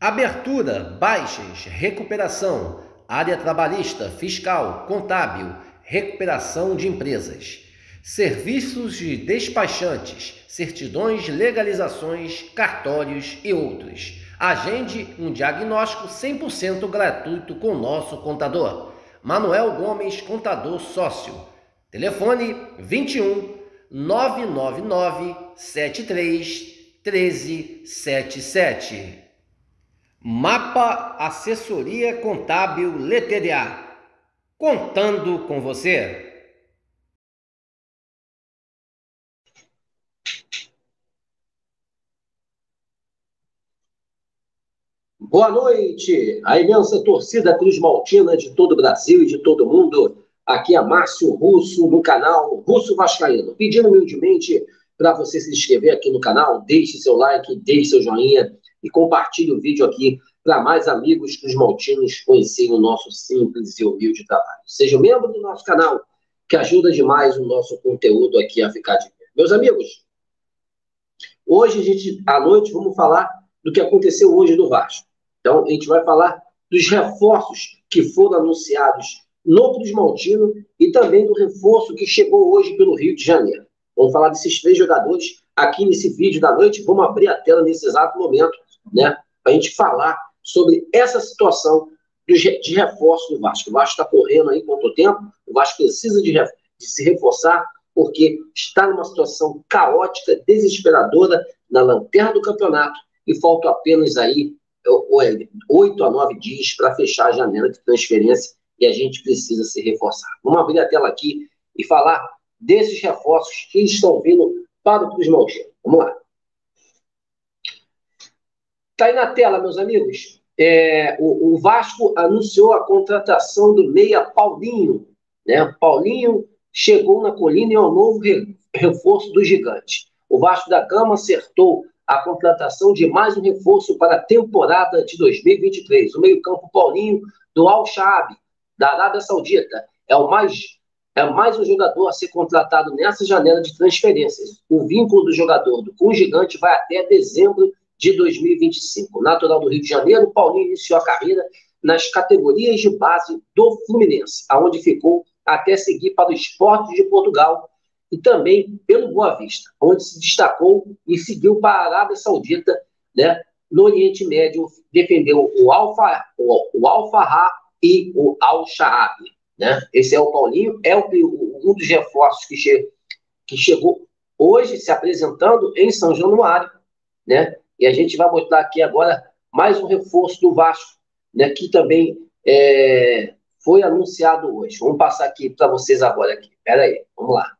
Abertura, baixas, recuperação, área trabalhista, fiscal, contábil, recuperação de empresas. Serviços de despachantes, certidões, legalizações, cartórios e outros. Agende um diagnóstico 100% gratuito com nosso contador. Manuel Gomes, contador sócio. Telefone 21 999 73 1377. Mapa Assessoria Contábil LTDA. Contando com você. Boa noite, a imensa torcida Cruz Maltina de todo o Brasil e de todo o mundo. Aqui é Márcio Russo, no canal Russo Vascaíno. Pedindo humildemente para você se inscrever aqui no canal, deixe seu like, deixe seu joinha e compartilhe o vídeo aqui para mais amigos Cruz Maltinos conhecerem o nosso simples e humilde trabalho. Seja membro do nosso canal, que ajuda demais o nosso conteúdo aqui a ficar de pé. Meus amigos, hoje à noite vamos falar do que aconteceu hoje no Vasco. Então, a gente vai falar dos reforços que foram anunciados no Cruz Maltino e também do reforço que chegou hoje pelo Rio de Janeiro. Vamos falar desses 3 jogadores aqui nesse vídeo da noite. Vamos abrir a tela nesse exato momento, né, para a gente falar sobre essa situação de reforço do Vasco. O Vasco está correndo aí quanto tempo, o Vasco precisa de se reforçar, porque está numa situação caótica, desesperadora, na lanterna do campeonato, e faltam apenas aí 8 a 9 dias para fechar a janela de transferência e a gente precisa se reforçar. Vamos abrir a tela aqui e falar desses reforços que estão vindo para o Cruz Maltino. Vamos lá. Está aí na tela, meus amigos. O Vasco anunciou a contratação do meia Paulinho. Né? O Paulinho chegou na Colina e é o novo reforço do Gigante. O Vasco da Gama acertou a contratação de mais um reforço para a temporada de 2023. O meio-campo Paulinho, do Al-Shaabi, da Arábia Saudita, é mais um jogador a ser contratado nessa janela de transferências. O vínculo do jogador com o Gigante vai até dezembro de 2025. Natural do Rio de Janeiro, Paulinho iniciou a carreira nas categorias de base do Fluminense, aonde ficou até seguir para o Sport de Portugal, e também pelo Boa Vista, onde se destacou e seguiu para a Arábia Saudita, né, no Oriente Médio, defendeu o Al-Fahd e o Al-Shaabi. Né? Esse é o Paulinho, é um dos reforços que chegou hoje se apresentando em São Januário, né? E a gente vai mostrar aqui agora mais um reforço do Vasco, né, que também foi anunciado hoje. Vamos passar aqui para vocês agora. Espera aí, vamos lá.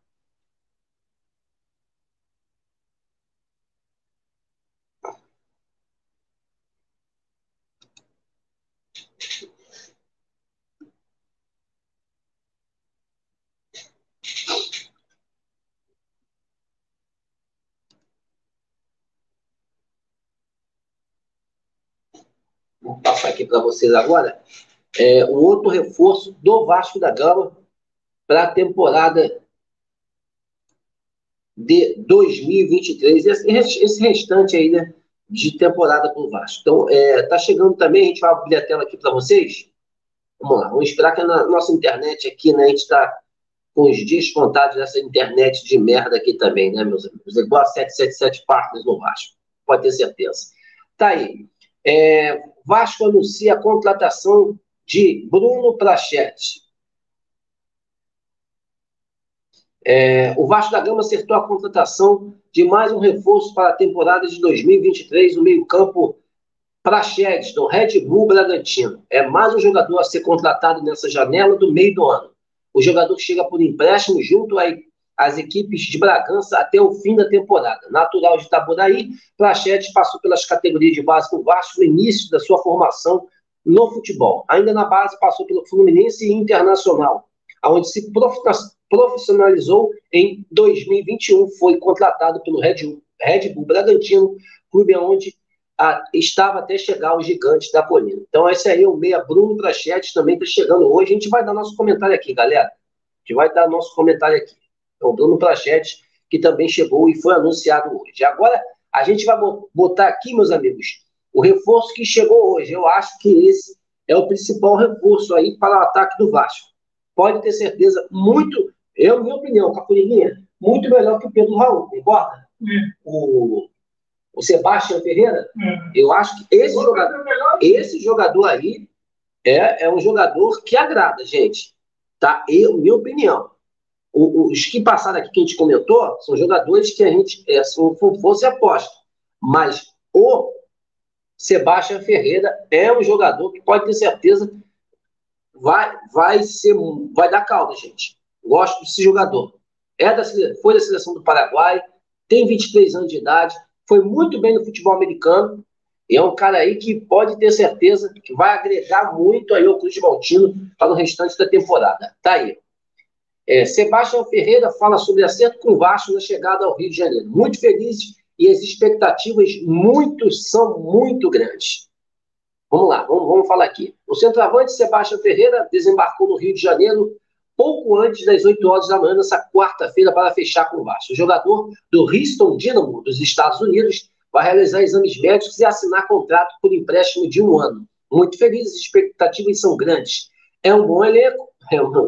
Vou passar aqui para vocês agora. Um outro reforço do Vasco da Gama para a temporada de 2023. Esse restante aí, né, de temporada para o Vasco. Então, tá chegando também, a gente vai abrir a tela aqui para vocês. Vamos lá, vamos esperar que na nossa internet aqui, né, a gente está com os dias contados dessa internet de merda aqui também, né, meus amigos? Igual a 777 Partners no Vasco, pode ter certeza. Tá aí. Vasco anuncia a contratação de Bruno Prachetes. O Vasco da Gama acertou a contratação de mais um reforço para a temporada de 2023, o meio-campo Prachetes, do Red Bull Bragantino. É mais um jogador a ser contratado nessa janela do meio do ano. O jogador chega por empréstimo junto às equipes de Bragança até o fim da temporada. Natural de Itaboraí, Prachetes passou pelas categorias de base do Vasco no início da sua formação no futebol. Ainda na base, passou pelo Fluminense e Internacional, onde se profissionalizou em 2021. Foi contratado pelo Red Bull Bragantino, clube onde estava até chegar ao Gigante da Colina. Então, esse aí é o meia Bruno Prachetes, também está chegando hoje. A gente vai dar nosso comentário aqui, galera. A gente vai dar nosso comentário aqui. É o Bruno Prachetes, que também chegou e foi anunciado hoje. Agora, a gente vai botar aqui, meus amigos, O reforço que chegou hoje, eu acho que esse é o principal reforço aí para o ataque do Vasco. Pode ter certeza, muito, minha opinião, Capurininha, muito melhor que o Pedro Raul, concorda? O Sebastião Ferreira, eu acho que esse jogador aí é um jogador que agrada, gente. Tá? Minha opinião. Os que passaram aqui que a gente comentou são jogadores que a gente fosse aposta. Mas o Sebastião Ferreira é um jogador que pode ter certeza vai dar calda, gente. Gosto desse jogador. Foi da seleção do Paraguai, tem 23 anos de idade, foi muito bem no futebol americano, e é um cara aí que pode ter certeza que vai agregar muito aí ao Cruz Maltino para o restante da temporada. Tá aí. Sebastião Ferreira fala sobre acerto com o Vasco na chegada ao Rio de Janeiro. Muito feliz e as expectativas são muito grandes. Vamos lá, vamos falar aqui. O centroavante Sebastião Ferreira desembarcou no Rio de Janeiro pouco antes das 8 horas da manhã, nessa quarta-feira, para fechar com o Vasco. O jogador do Houston Dynamo, dos Estados Unidos, vai realizar exames médicos e assinar contrato por empréstimo de 1 ano. Muito feliz, as expectativas são grandes. É um bom elenco?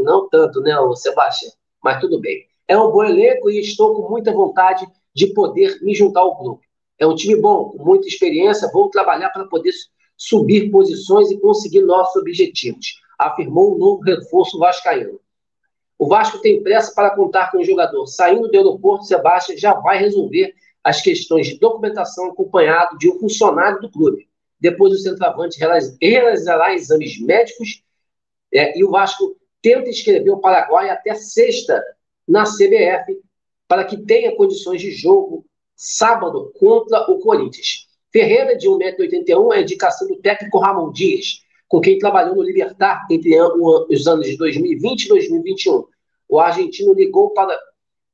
Não tanto, né, Sebastião? Mas tudo bem. É um bom elenco e estou com muita vontade de poder me juntar ao grupo. É um time bom, com muita experiência, vou trabalhar para poder subir posições e conseguir nossos objetivos, afirmou o novo reforço vascaíno. O Vasco tem pressa para contar com o jogador. Saindo do aeroporto, Sebastião já vai resolver as questões de documentação acompanhado de um funcionário do clube. Depois o centroavante realizará exames médicos e o Vasco tenta inscrever o Paraguai até sexta na CBF para que tenha condições de jogo sábado contra o Corinthians. Ferreira, de 1,81 m, é a indicação do técnico Ramon Dias, com quem trabalhou no Libertad entre os anos de 2020 e 2021. O argentino ligou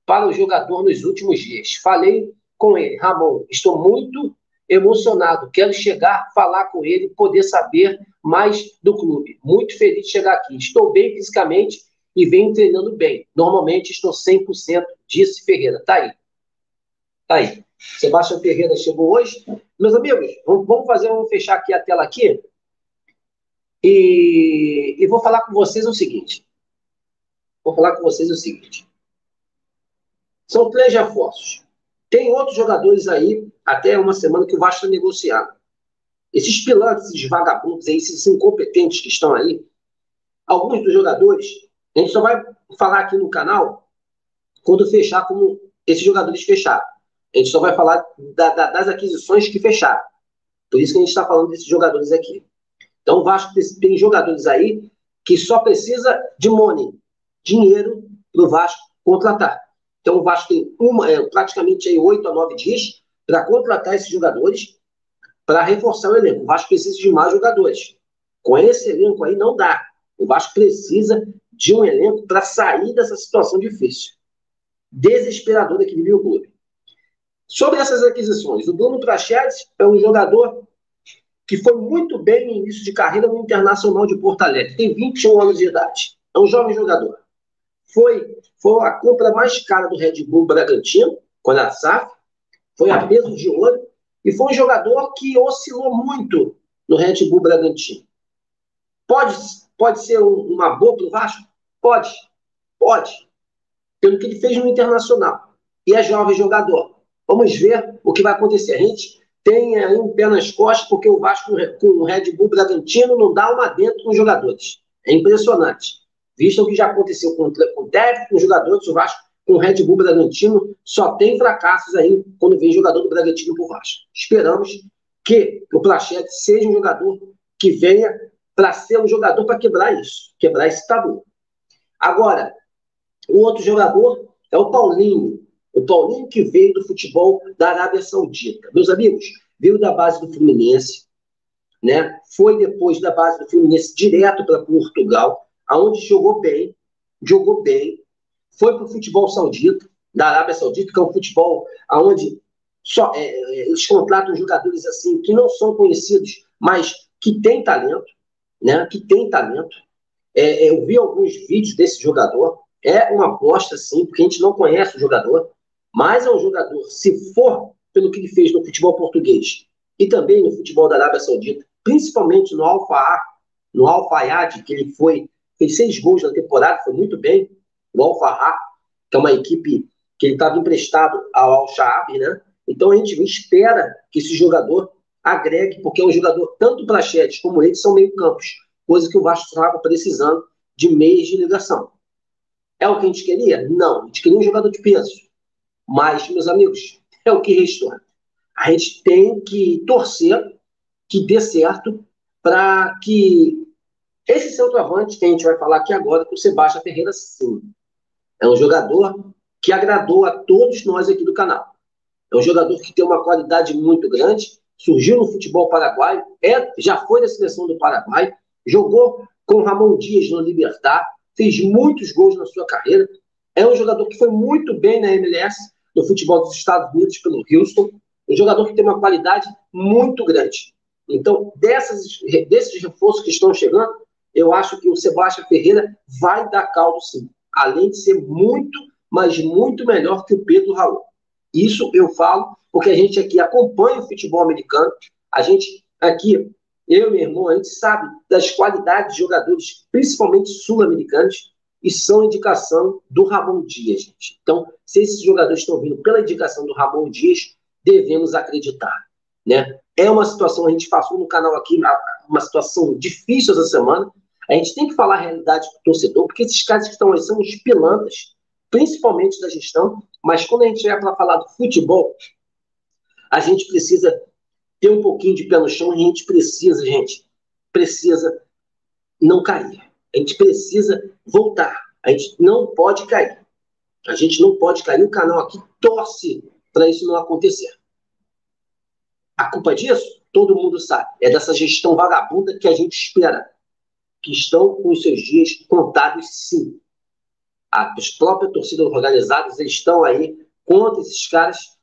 para o jogador nos últimos dias. Falei com ele: Ramon, estou muito emocionado, quero chegar, falar com ele, poder saber mais do clube. Muito feliz de chegar aqui. Estou bem fisicamente e venho treinando bem. Normalmente estou 100%, disse Ferreira. Tá aí. Sebastião Ferreira chegou hoje. Meus amigos, vamos fechar aqui a tela aqui e vou falar com vocês o seguinte. São 3 reforços. Tem outros jogadores aí, até uma semana que o Vasco está negociando. Esses pilantras, esses vagabundos aí, esses incompetentes que estão aí, alguns dos jogadores, a gente só vai falar aqui no canal quando fechar, como esses jogadores fecharam. A gente só vai falar das aquisições que fecharam. Por isso que a gente está falando desses jogadores aqui. Então o Vasco tem jogadores aí que só precisa de money, dinheiro, para o Vasco contratar. Então o Vasco tem praticamente aí 8 a 9 dias para contratar esses jogadores para reforçar o elenco. O Vasco precisa de mais jogadores. Com esse elenco aí não dá. O Vasco precisa de um elenco para sair dessa situação difícil, desesperadora que vive o clube. Sobre essas aquisições, o Bruno Prachedes é um jogador que foi muito bem no início de carreira no Internacional de Porto Alegre. Tem 21 anos de idade. É um jovem jogador. Foi a compra mais cara do Red Bull Bragantino, quando era SAF. Foi a peso de ouro. E foi um jogador que oscilou muito no Red Bull Bragantino. Pode ser uma boa para o Vasco? Pode. Pelo que ele fez no Internacional. E é jovem jogador. Vamos ver o que vai acontecer. A gente tem aí um pé nas costas, porque o Vasco com o Red Bull Bragantino não dá uma dentro com os jogadores. É impressionante. Visto o que já aconteceu com o técnico, com os jogadores, o Vasco com o Red Bull Bragantino só tem fracassos aí quando vem jogador do Bragantino pro Vasco. Esperamos que o Prachedes seja um jogador que venha para ser um jogador para quebrar esse tabu. Agora, o outro jogador é o Paulinho. O Paulinho que veio do futebol da Arábia Saudita. Meus amigos, veio da base do Fluminense, né? Foi depois da base do Fluminense direto para Portugal, aonde jogou bem, foi para o futebol saudita, da Arábia Saudita, que é um futebol onde eles contratam jogadores assim que não são conhecidos, mas que têm talento, né? Eu vi alguns vídeos desse jogador, é uma aposta sim, porque a gente não conhece o jogador, mas é um jogador, se for pelo que ele fez no futebol português e também no futebol da Arábia Saudita, principalmente no no Al-Fayad, que ele fez 6 gols na temporada, foi muito bem, no Al-Fahd, que é uma equipe que ele estava emprestado ao Al-Shaab, né? Então a gente espera que esse jogador agregue, porque é um jogador, tanto Praxedes como ele, são meio-campos, coisa que o Vasco estava precisando de meias de ligação. É o que a gente queria? Não, a gente queria um jogador de peso. Mas, meus amigos, é o que restou. A gente tem que torcer que dê certo para que esse centroavante que a gente vai falar aqui agora, com o Sebastião Ferreira, sim, é um jogador que agradou a todos nós aqui do canal. É um jogador que tem uma qualidade muito grande, surgiu no futebol paraguaio, já foi da seleção do Paraguai, jogou com o Ramon Dias no Libertad, fez muitos gols na sua carreira, é um jogador que foi muito bem na MLS, no futebol dos Estados Unidos, pelo Houston, um jogador que tem uma qualidade muito grande. Então, desses reforços que estão chegando, eu acho que o Sebastião Ferreira vai dar caldo sim, além de ser muito, mas muito melhor que o Pedro Raul. Isso eu falo porque a gente aqui acompanha o futebol americano, a gente aqui, eu e meu irmão, a gente sabe das qualidades de jogadores, principalmente sul-americanos, e são indicação do Ramon Dias, gente. Então, se esses jogadores estão vindo pela indicação do Ramon Dias, devemos acreditar, né? É uma situação, a gente passou no canal aqui, uma situação difícil essa semana, a gente tem que falar a realidade para o torcedor, porque esses caras que estão aí são os pilantras, principalmente da gestão, mas quando a gente vai para falar do futebol, a gente precisa ter um pouquinho de pé no chão, e a gente precisa não cair. A gente precisa voltar. A gente não pode cair. A gente não pode cair. O canal aqui torce para isso não acontecer. A culpa disso, todo mundo sabe. É dessa gestão vagabunda que a gente espera. Que estão com os seus dias contados, sim. As próprias torcidas organizadas, eles estão aí contra esses caras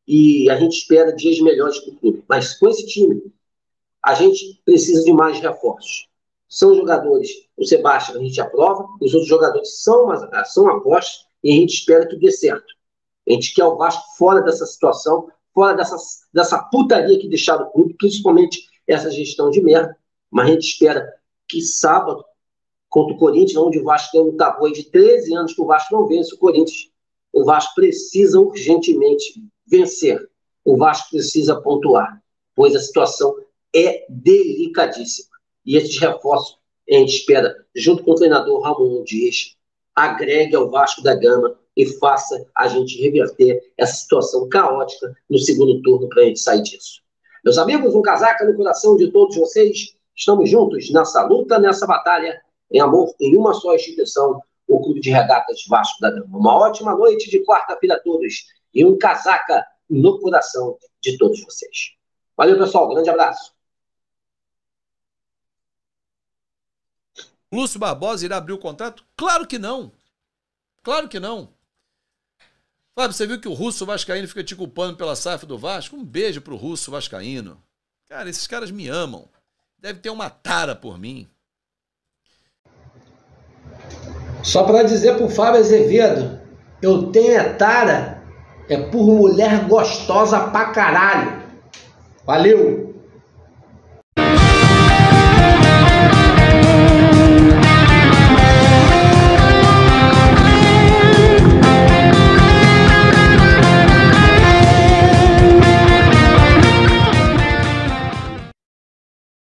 e a gente espera dias melhores para o clube. Mas com esse time, a gente precisa de mais reforços. São jogadores, o Sebastião a gente aprova, os outros jogadores são apostas e a gente espera que dê certo. A gente quer o Vasco fora dessa situação, fora dessa putaria que deixaram o clube, principalmente essa gestão de merda, mas a gente espera que sábado, contra o Corinthians, onde o Vasco tem um tabu de 13 anos que o Vasco não vence o Corinthians, o Vasco precisa urgentemente vencer. O Vasco precisa pontuar, pois a situação é delicadíssima. E esses reforços, a gente espera, junto com o treinador Ramon Dias, agregue ao Vasco da Gama e faça a gente reverter essa situação caótica no segundo turno para a gente sair disso. Meus amigos, um casaca no coração de todos vocês. Estamos juntos nessa luta, nessa batalha, em amor, em uma só instituição, o Clube de Regatas Vasco da Gama. Uma ótima noite de quarta-feira a todos e um casaca no coração de todos vocês. Valeu, pessoal. Grande abraço. Lúcio Barbosa irá abrir o contrato? Claro que não. Claro que não. Fábio, você viu que o Russo Vascaíno fica te culpando pela SAF do Vasco? Um beijo pro Russo Vascaíno. Cara, esses caras me amam. Deve ter uma tara por mim. Só para dizer pro Fábio Azevedo, eu tenho tara por mulher gostosa pra caralho. Valeu!